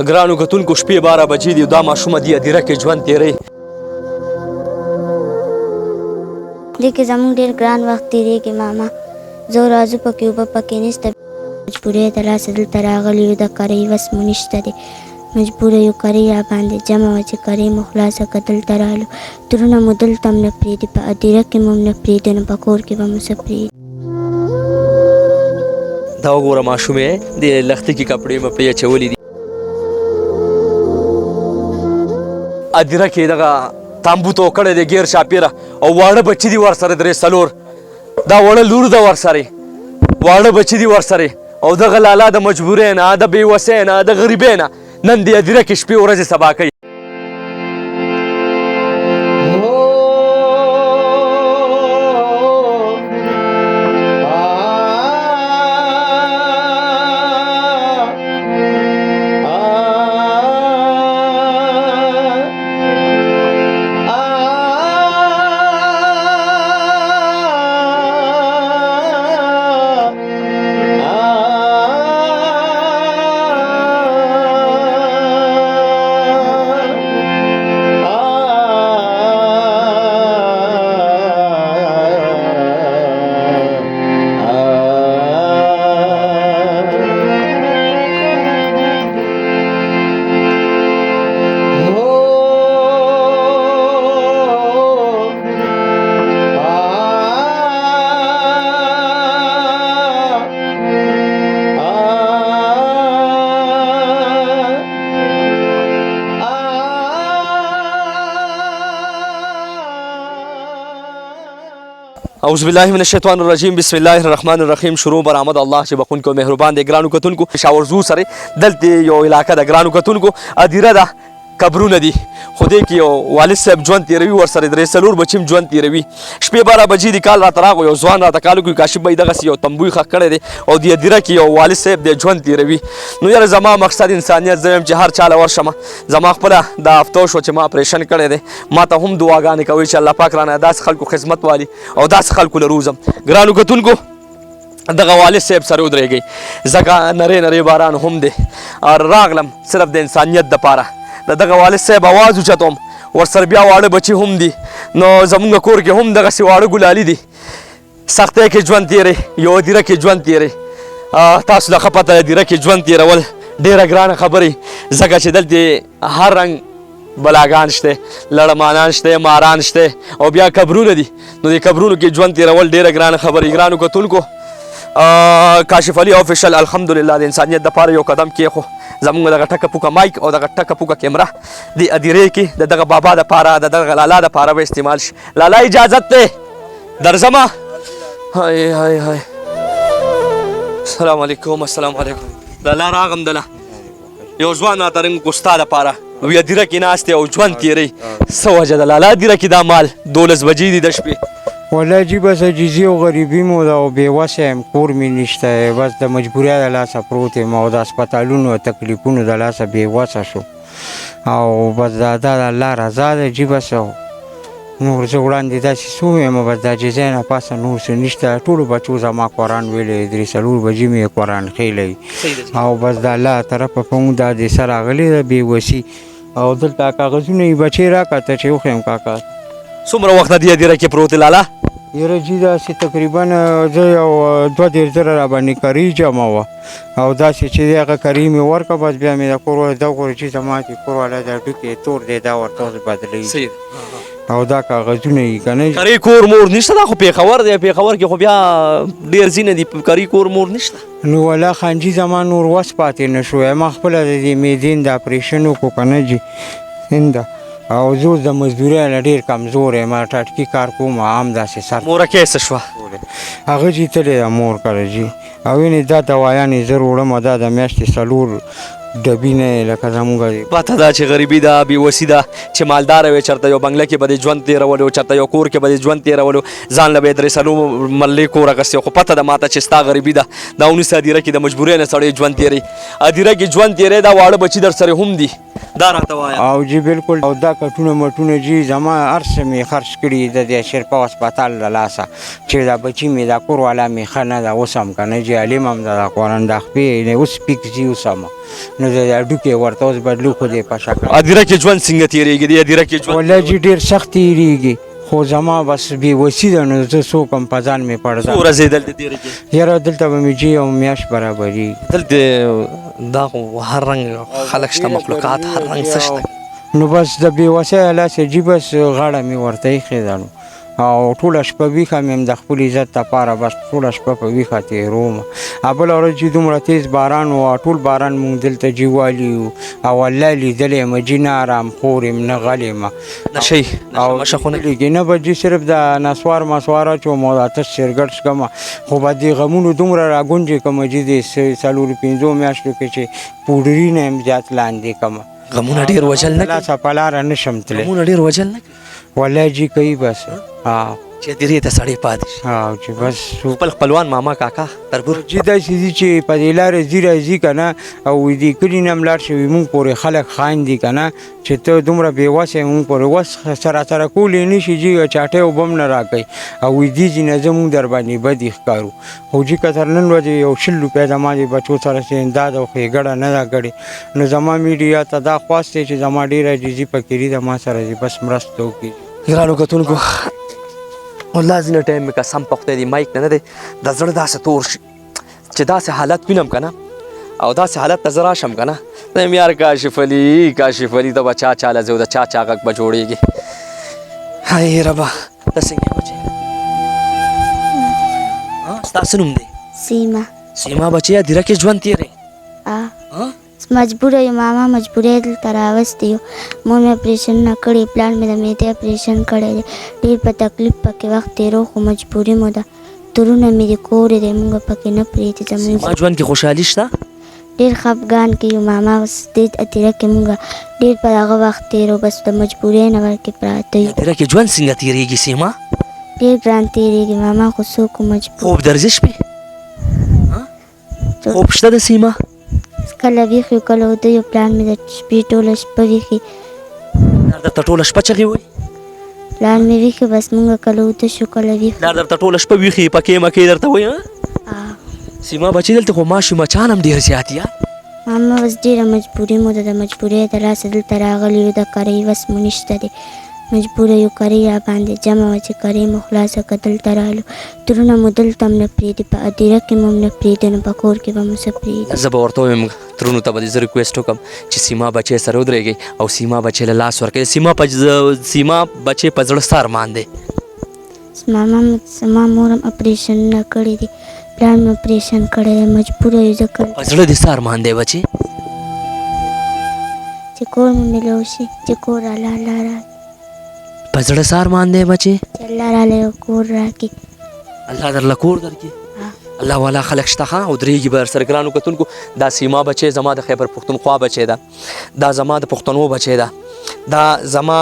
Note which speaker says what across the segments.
Speaker 1: ګرانو کتونکو شپې 12 بجې دي دا ماشومه دي هدیره کې ژوند تېروي.
Speaker 2: دې کې زموږ ډېر ګران وخت تېرېږي ماما. زه راځو پکې اوبه پکې نشته، مجبورۍ د لاسه دلته راغلي یو، د کرۍ وس مو نشته دی، مجبوره یو کرۍ را باندې جمع وه چې کرۍ مو خلاصه که دلته رالو. ترونه مو دلته هم نه پرېږدي، په هدیره کې مو هم نه پرېږدي، نو په کور کې به مو څه پرېږدي.
Speaker 1: دا وګوره ماشومې د لښتې کې کپړې مې پرې اچولي دي. هدیره کې دغه تامبوت کړی دی ګیر چاپېره او واړه بچي دي ورسره 3-4 دا وړه لور ده ورسره، واړه بچي دي ورسره او دغه لالا د مجبورۍ نه، د بېوسۍ نه، د غریبۍ نه نن د هدیره کې شپې ورځې سبا کوي. اعوذ بالله من الشیطان الرجیم بسم الله الرحمن الرحیم. شروع برآمد الله چې بخونکو مهربان دی. ګرانو کتونکو پېښور زو سره دلته یو علاقه ده ګرانو کتونکو هدیره ده، قبرونه دي، خو دې کې یو والد صاحب ژوند تېروي ورسره 3-4 بچي هم ژوند تېروي. شپې 12 بجې دي کال راته راغی یو ځوان راته کال وکړي کاشف بهي دغسې یو تنبوی ښخ کړی دی او د هدیره کې یو والد صاحب دی ژوند تېروي. نو یاره زما مقصد انسانیت، زه وایم چې هر چا له ورشم. زما خپله دا افته شو چې ما اپریشن کړی دی، ما ته هم دعاګانې کوئ چې الله پاک رانه داسې خلکو خدمت والي او داسې خلکو له روزم. ګرانو کتونکو دغه والد صاحب سره ودرېږئ ځکه نری نری باران هم دی راغلم صرف د انسانیت دپاره د دغه والد صاحب اواز اوچتوم. ورسره بیا واړه بچي هم دي، نو زمونږ کور کې هم دغسې واړه ګلالي دي، سختۍ کې ژوند تېری، یو هدیره کې ژوند تېری. تاسو له ښه پته هدیره کې ژوند تېرول ډېره ګرانه خبرې، ځکه چې دلته هر رنګ بلاګان شته، لړمانان شته، ماران شته او بیا قبرونه دي، نو د قبرونو کې ژوند تېرول ډېره ګرانه خبرې. ګرانو کتونکو کاشف علي آفیشل الحمدلله د انسانیت دپاره یو قدم کېښو. زمونږ دغه ټکه پوکه مایک او دغه ټکه پوکه کیمره د هدیرې کې د دغه بابا دپاره د دغه لالا دپاره به استعمال شي. لالا اجازت دی درځمه. هاي هاي هاي السلام علیکم. السلام علیکم. لالا راغم دله یو ځوان راته رنګ کو ستا دپاره وی هدیره کې ناست دی او ژوند تېروي. څه وجه ده لالا هدیره کې دا مال 12 بجې دي د شپې؟
Speaker 3: والله جی بس عجیزي او غریبي مو ده او بېوسه یم، کور مې نشته، بس د مجبورۍ د لاسه پروت یم او د هسپتالونو تکلیفونو د لاسه بېوسه شو او بس دا د الله رضا ده جی. بس نور زه وړاندې داسې سوی یم، بس د عجیزۍ نه پاسه نور څه نشته. ټولو بچو زما قرآن ویلی 3-4 بجې مې قرآن ښیلی او بس د الله طرفه په مونږ دا د سه راغلې ده بېوسي او دلته کاغذونه یې بچې راکړه چې وښیم کاکا.
Speaker 1: څومره وخت دې هدیره کې پروت لالا؟
Speaker 3: یاره جی داسې تقریبا زه یو 2-3 زره راباندې کرۍ جمع وه او داسې چې دی هغه کرۍ مې ورکړه، بس بیا مې د کور والا دا وګوره چې زما چې کور والا دا ډوکې تور دی دا ورته اوس بدلوي او دا کاغذونه یې که نه
Speaker 1: کرۍ کور مور نشته؟ دا خو پېښور دی، پېښور کې خو بیا ډېر ځینې دي کرۍ کور مور نشته.
Speaker 3: نو والله خانجي زما نور وس پاتې نه شوی، ما خپله د دې معدې د اپریشن وکړو که نه جي هنده او زه د مزدورۍ نه ډېر کمزور یم، ټاټکي کار کوم هم داسې سر.
Speaker 1: مورکۍ څه شوه؟
Speaker 3: هغه جي تلې ده مور کره جي او وینې دا دوايانې زه وړم دا د میاشتې 4 ډبي نه لکه زموږ
Speaker 1: پته ده چې غریبي ده، بېوسي ده، چې مالداره وې چېرته یو بنګله کې به دې ژوند تېرولو، چېرته یو کور کې به دې ژوند تېرولو، ځان له به یې 3-4 مرلې کور اخیستی، خو پته ده ماته چې ستا غریبي ده دا ونیسه هدیره کې د مجبورۍ نه سړی ژوند تېروي. هدیره کې ژوند تېری دا واړه بچي در سره هم دي، دا راته وایه.
Speaker 3: او جی بالکل. او دا کټونه مټونه جی زما هر څه مې خرڅ کړي د دې شرپا هسپتال له لاسه چې دا بچي مې دا کور والا مې ښه نه ده اوس هم که نه جي علم هم ده د قرآن دا خپې اوس پیک جي اوس هم نو د هډوکي ورته اوس بدلو خو دې پشه کړه.
Speaker 1: ادیره کې ژوند څنګه تېرېږي د ادیره کې ژوند؟
Speaker 3: والله جي ډېر سخت تېرېږي خو زما بس بېوسي ده نو زه څه وکړم په ځان مې پړ
Speaker 1: څو ورځې دلته تېرې کړې؟
Speaker 3: یاره دلته به مې جي یو میاشت برابرېږي.
Speaker 1: دلته دا خو هر رنګ خلک شته مخلوقات هر رنګ څه شته.
Speaker 3: نو بس د بېوسۍ لاسه جي بس غاړه مې ورته ایښې ده نو او ټوله شپه ویښه مې هم د خپل عزت لپاره بس ټوله شپه په ویښه تېروم. بله ورځ چې دومره تیز باران و ټول باران مونږ دلته جي والي وو او والله لیدلی یم جي نه ارام خور یم نه غلی یم
Speaker 1: نشئ
Speaker 3: او
Speaker 1: نشه خو نه
Speaker 3: لیږي نه به جي صرف د نسوار مسوار اچوم او د اتس سرګټ څکم خو به دې غمونو دومره راګونجې کړم جي د 4-5 میاشتو کې چې پوډري نه یم زیات لاندې کړم.
Speaker 1: غمونه ډېر وجل نه
Speaker 3: لاسه په لاره نشم تللی.
Speaker 1: غمونه ډېر وجل نه کوي
Speaker 3: والله جي کوي بس.
Speaker 1: چې ادیرې ته سړی پاتې شي.
Speaker 3: چې بس
Speaker 1: خپل خپلوان ماما کاکا تربور
Speaker 3: چې داسې دي چې په دې لارې ځي راځي که نه او دې کلي نه هم لاړ شوي مونږ پورې خلک خاین دي که نه چې ته دومره بېوسه یې مونږ پورې وس سره کولی نه شي جي چاټۍ اوبه هم نه راکوي او دې ځي نه زه مونږ در باندې بدې ښکارو خو جي که تر نن ورځې یو 100 روپۍ زما د بچو سره چې امداد او ښېګړه نه ده کړې نو زما میډیا ته دا خواست دی چې زما ډېره عاجزي فقیري ده ما سره دې بس مرسته وکړي.
Speaker 1: ګرانو کتونکو والله ځینې ټایم مې قسم په خدای دی مایک نه دی د زړه داسې تور شي چې داسې حالت وینم که نه او داسې حالت ته زه راشم که نه زه یم یار کاشف علي ته به چا چاله ځې او د چا غږ به جوړېږي. هی ربه ته څنګه یې بچې؟ ستا څه نوم دی؟ سیما بچې ادیره کې ژوند تېرې؟
Speaker 2: مجبوره یم ماما مجبوری دلته راوستی یو مور مې اپریشن نه کړی پلان مې د معدې اپریشن کړی دی ډېر په تکلیف پکې وخت تېرو خو مجبوري مو ده ترونه مې د کورې دی مونږ پکې نه پرېږدي
Speaker 1: سیما ژوند کې خوشحالي شته؟
Speaker 2: ډېر خفګان کې یو ماما اوس دې اتیره کې مونږ ډېر په هغه وخت تېرو بس د مجبورۍ نه ورکې پراته یو.
Speaker 1: اتیره کې ژوند څنګه تېرېږي سیما؟
Speaker 2: ډېر ګران تېرېږي ماما خو څوک مجبور.
Speaker 1: خوب درځي شپې؟ خوب شته د سیما؟
Speaker 2: کله ویښ یو کله وده یو پلان مې د شپې ټوله شپه ویښي
Speaker 1: پلار درته ټوله شپه چغې وایي؟
Speaker 2: پلان مې ویښي بس مونږ کله وده شو کله ویښ.
Speaker 1: پلار درته ټوله شپه ویښي پکې مکې درته وایي؟ سیما بچې دلته خو ماشي مچان هم ډېر زیات یا
Speaker 2: ماما بس ډېره مجبوري مو ده د مجبورۍ د لاسه دلته راغلي یو د کرۍ وس مو نشته دی مجبوره یو کرۍ را باندې جمع وه چې کرۍ مو خلاصه که دلته رالو ترونه مو دلته هم نه پرېږدي په ادیره کې مو هم نه پرېږدي نو په کور کې به مو څه پرېږدي.
Speaker 1: زه به ورته ووایم ترونو ته به دې زه ریکویسټ وکړم چې سیما بچې سره ودرېږئ او سیما بچې له لاس ورکوي. سیما بچې په زړه څه ارمان دی؟
Speaker 2: زما مور هم اپریشن نه کړی دی پلان مې اپریشن کړی دی مجبوره یو ځکه
Speaker 1: په زړه دې څه ارمان دی بچې؟
Speaker 2: چې کور مې میلاو شي چې کور الله راکړي.
Speaker 1: په زړه څه ارمان دی بچې؟
Speaker 2: چې الله راله یو کور راکړي.
Speaker 1: الله درله کور درکړي؟ الله والا خلک شته ښه او درېږي به درسره ګرانو کتونکو دا سیما بچې زما د خیبر پښتونخوا بچې ده دا زما د پښتنو بچې ده دا زما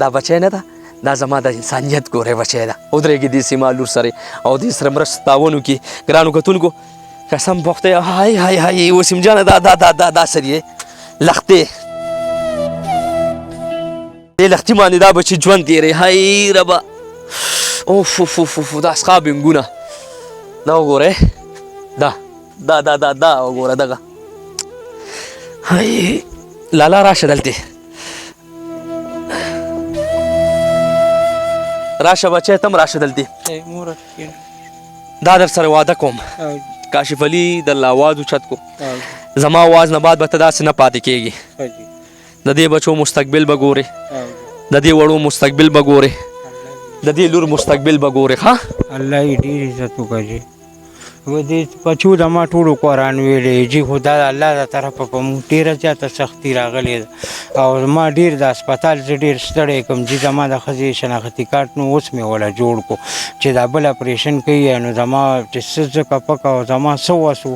Speaker 1: دا بچې نه ده دا زما د انسانیت ګورې بچې ده ودرېږي دې سیما لور سره او دې سره مرسته تعاون وکړي. ګرانو کتونکو قسم په خدای هاي وسیم جانه دا سر یې لختې دې لختې باندې دا بچې ژوند تېری هاي ربه اوف دا اصحاب انګونه دا وګورئ دا وګوره دغه هاي لالا راشه دلته راشه بچې تم راشه دلته دا در سره واده کوم کاشف علي درله آواز اوچت کو زما آواز نه بعد به ته داسې نه پاتې کېږي د دې بچو مستقبل به ګورې د دې وړو مستقبل به ګورې د دې لور مستقبل به ګورې ښه
Speaker 3: الله یې ډېر عزت وکړي و دې بچو د ما ټولو قرآن ویلی جي خو دا د الله د طرفه په موږ ډېره زیاته سختي راغلې ده او ما ډېر د هسپتال زه ډېر ستړی کړم چې زما د ښځې شناختي کارت نو اوس مې وله جوړ کړو چې دا بل اپریشن کوي نو زما چې څه ځکه پکه او زما څه وسو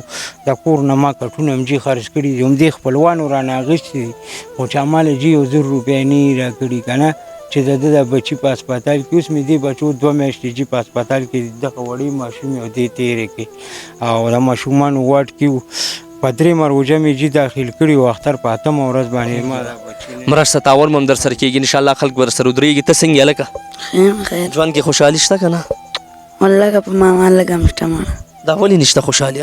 Speaker 3: د کور نه ما کټونه هم جي خرڅ کړي دي همدې خپلوانو رانه اخیستي دي خو چې ما جي 1000 روپۍ نه یې راکړي که نه چې د ده د بچي په هسپتال کې اوس مې دې بچو 2 میاشتې جي په هسپتال کې دغه وړې ماشومې او دې تېرې کړې او د ماشومانو واټ کې وو په 3 روژه مې جي داخل کړي و اختر په 8مه ورځ باندې ما دا بچي
Speaker 1: مرسته تعاون به هم در سره کېږي انشاءالله خلک به در سره ودرېږي. ته څنګه یې لکه ژوند کې خوشحالي شته که نه؟
Speaker 4: والله که په ماما لږ هم شته ماړه
Speaker 1: دا ولې نشته خوشحالي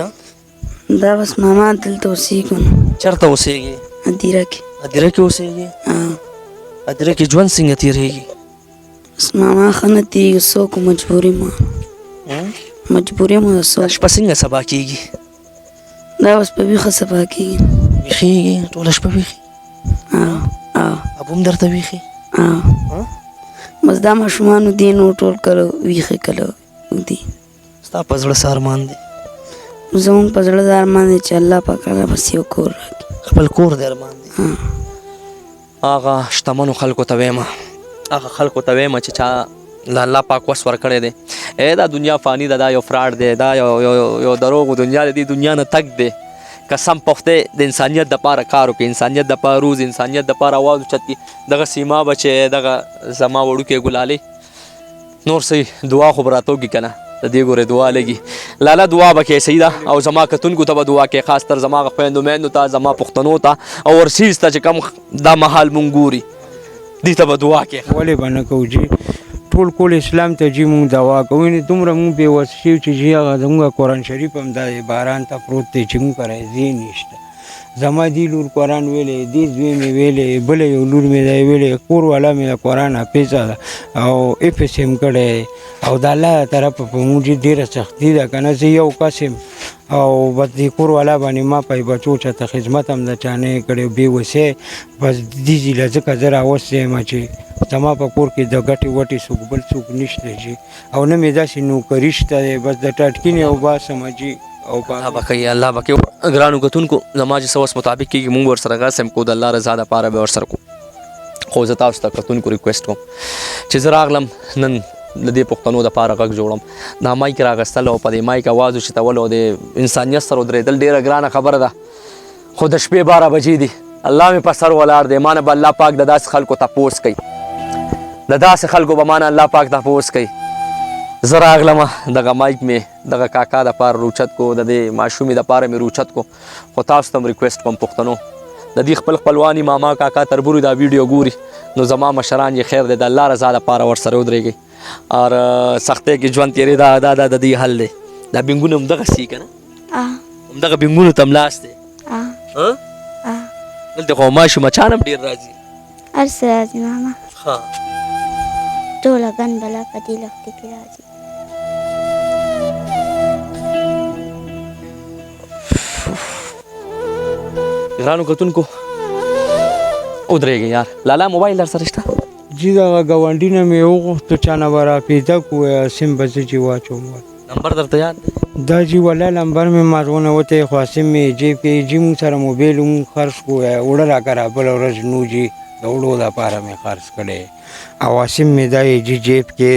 Speaker 4: دا بس ماما دلته اوسېږو نو
Speaker 1: چېرته اوسېږې؟
Speaker 4: هدیره کې
Speaker 1: هدیره کې اوسېږې؟ هدیره کې ژوند څنګه تېرېږي؟
Speaker 4: بس ماما ښه نه تېرېږي څوک مجبوري مو مجبوري مو د څوک
Speaker 1: شپه څنګه سبا کېږي؟
Speaker 4: دا بس په ویښه سبا کېږي
Speaker 1: ویښېږي ټوله شپه ویښې؟ ابو هم درته ویښې؟
Speaker 4: بس دا ماشومانو دي نو ټول کله ویښې کله دي
Speaker 1: ستا په زړه څه ارمان دی؟
Speaker 4: زموږ په زړه دا ارمان دی چې الله پاک راله بس یو کور راکړي
Speaker 1: خپل کور دی ارمان دی. هغه شتمنو خلکو ته وایم هغه خلکو ته وایم چې چا له الله پاک وس ورکړی دی دا دنیا فانی ده دا یو فراډ دی دا یو دروغ دنیا دی دنیا نه تګ دی قسم پخته د انسانیت دپاره کار وکړي انسانیت دپاره روز انسانیت دپاره آواز اوچت کړي دغه سیما بچې دغه زما وړوکې ګلالۍ نور صحیح دعا خو به راته وکړي که نه د دې ګورې دعا لګي لاله دعا به کوې صحیح ده او زما کتونکو ته به دعا کوې خاص تر زما خویندو میندو ته زما پښتنو ته او ورسیز ته چې کوم دا مهال مونږ ګوري دې ته به دعا کوې
Speaker 3: ولې به نه کوو جي ټول کول اسلام ته جي مونږ دعا کوو یعنې دومره مونږ بېوس شوي چې جي هغه زموږ قرآن شریف هم دا باران ته پروت دی چې مونږ کره ځای نشته زما دی لور قرآن ویلی دی زوی مې ویلی بله یو لور مې دی ویلی کور والا مې د قرآن حافظه ده او افس یم کړی او د الله طرفه په مونږ ډېره سختي ده که نه زه یو کس یم او بس دې کور والا باندې ما پای بچو چاته خدمت هم د چا نه کړی بېوسۍ بس دې ځله ځکه زه راوستی یم چې زما په کور کې د ګټې وټې څوک بل څوک نشته جي او نه مې داسې نوکري شته دی بس د ټاټکینې او باسم جي او
Speaker 1: الله به کوي الله به کوي ګرانو کتونکو زما چې څه وس مطابق کېږي مونږ ورسره غسم کو د الله رضا دپاره به ورسره کو خو زه تاسو ته کتونکو ریکویسټ کوم چې زه راغلم نن د دې پښتنو دپاره غږ جوړم دا مایک راغستل او په دې مایک اواز اوچتول او د انسانیت سره ودرېدل ډېره ګرانه خبره ده خو د شپې 12 بجې دي الله مې په سر ولاړ دی ما نه به الله پاک د داسې خلکو تپوس کوي د داسې خلکو به ما نه الله پاک تپوس کوي زه راغلمه دغه مایک مې دغه کاکا دپاره روچت کو د دې ماشومې دپاره مې روچت کو خو تاسو ته هم ریکویسټ کوم پښتنو د دې خپل خپلواني ماما کاکا تربوري دا ویډیو ګوري نو زما مشران یې خیر دی د الله رضا دپاره ورسره ودرېږئ اور سختۍ کې ژوند تېرې دا د دې حل دی دا بینګونه همدغسې که نه همدغه بینګونو ته هم لاس دی دلته خو ماشومچان هم ډېر راځي
Speaker 2: هر څه راځي ماما ټوله ګن بلا په دې لښتې کې راځي
Speaker 1: ګرانو کتونکو ودرېږئ یار لالا موبایل در سره شته
Speaker 3: جي دغه ګاونډي نه مې وغوښتو چا نه به راپیدا کړو سیم به زه چې واچوم
Speaker 1: نمبر درته یاد دی
Speaker 3: دا جي والله نمبر مې مارونه وتی خو سیم مې جیب کې جي مونږ سره موبایل مونږ خرڅ کړو اوړه راکړه بله ورځ نو جي د وړو دپاره مې خرڅ کړی او سیم مې دا جي جیب کې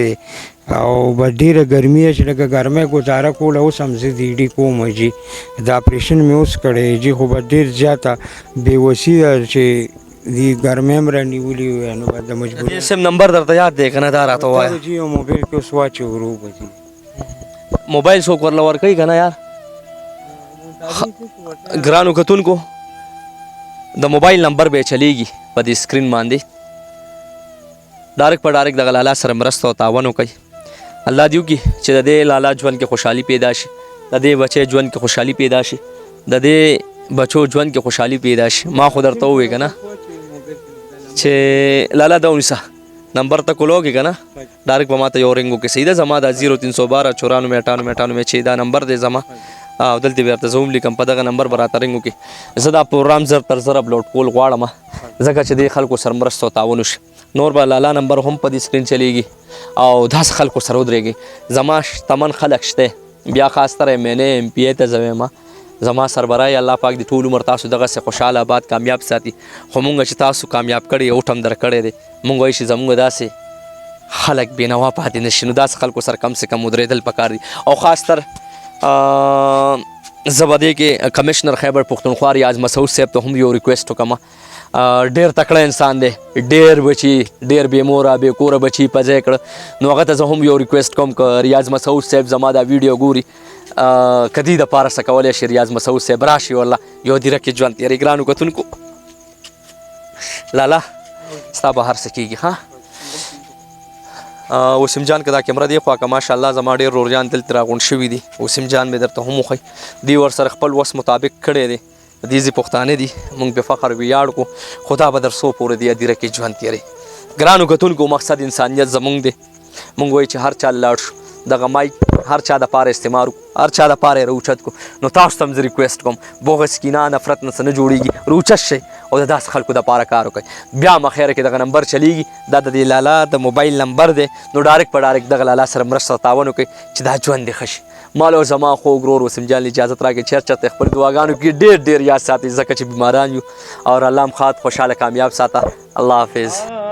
Speaker 3: او به ډېره ګرمي چې لکه ګرمۍ ګزاره کوله اوس هم زه دیډي کوم جي دا اپریشن مې اوس کړی جي خو به ډېر زیاته بېوسي ده چې دی ګرمۍ هم رانیولي وی نو به د مجبوري
Speaker 1: سیم نمبر درته یاد دی که نه دا راته ووایه
Speaker 3: جي یو موبایل کې اوس واچو ورو به جي
Speaker 1: موبایل څوک ورله ورکوي که نه یار ګرانو کتونکو د موبایل نمبر به یې چلیږي په دې سکرین باندې ډایرک په ډایرک دغه لالا سره مرسته او تعاون وکړئ الله دې وکړي چې د دې لالا ژوند کې خوشحالي پیدا شي د دې بچی ژوند کې خوشحالي پیدا شي د دې بچو ژوند کې خوشحالي پیدا شي ما خو درته ووایې که نه چې لالا دا ونیسه نمبر ته کولوږې که نه ډایرک به ما ته یو رنګ وکړي صحیح ده زما دا 0312 94 98 چې دا نمبر دی زما او دلته به درته زه هم لیکم په دغه نمبر به راته رنګ وکړي زه دا پروګرام زر تر زر اپلوډ کول غواړم ځکه چې دې خلکو سره مرسته او تعاون وشي نور به لالا نمبر هم په دې سکرین چلیږي او داسې خلکو سره ودرېږي زما شتمن خلک شته بیا خاص تر MNA MPA ته زه وایم زما سربرای الله پاک دې ټول عمر تاسو دغسې خوشحاله آباد کامیاب ساتي خو مونږ چې تاسو کامیاب کړی اوټ هم در کړی دی مونږ وایي چې زمونږ داسې خلک بېنوا پاتې نه شي نو داسې خلکو سره کم سے کم ودرېدل پکار دي او خاص تر زه به دې کې کمشنر خیبر پښتونخوا ریاض مسعود صاحب ته هم یو ریکویسټ وکړم ډېر تکړه انسان دی ډېر بچي ډېر بې موره بې کوره بچي په ځای کړه نو هغه ته زه هم یو ریکویسټ کوم که ریاض مسعود صاحب زما دا ویډیو ګوري که دې دپاره څه کولی شي ریاض مسعود صاحب راشي والله یو دیره کې ژوند تېرې ګرانو کتونکو لالا ستا به هر څه کېږي ها وسیم جان که دا کیمره دی خوا که ماشاءالله زما ډېر رورجان دلته راغونډ شوي دي وسیم جان مې درته هم وښی دوی ورسره خپل وس مطابق کړی دی دې ځې پښتانه دي موږ په فخر ویاړ کو خدا به در څو پورې دی هدیره کې ژوند تېروي ګرانو کتونکو مقصد انسانیت زمونږ دی موږ وایو چې هر چا لاړ شو دغه مایک هر چا دپاره استعمال وکړو هر چا دپاره یې راوچت کړو نو تاسو ته هم زه ریکویسټ کوم بغض کینه نفرت نه څه نه جوړېږي راوچت شئ او د داسې خلکو دپاره کار وکړئ بیا مخیره کې دغه نمبر چلیږي دا د دې لالا د موبایل نمبر دی نو ډایرکټ په ډایرکټ دغه لالا سره مرسته تعاون وکړئ چې دا ژوند دې ښه شي مال او زما خوږ ورور وسیم جان اجازت راکړئ چېر چېرته خپل دعاګانو کې ډېر ډېر یاد ساتئ ځکه چې بیماران یو او الله هم ښاد خوشحاله کامیاب ساته الله حافظ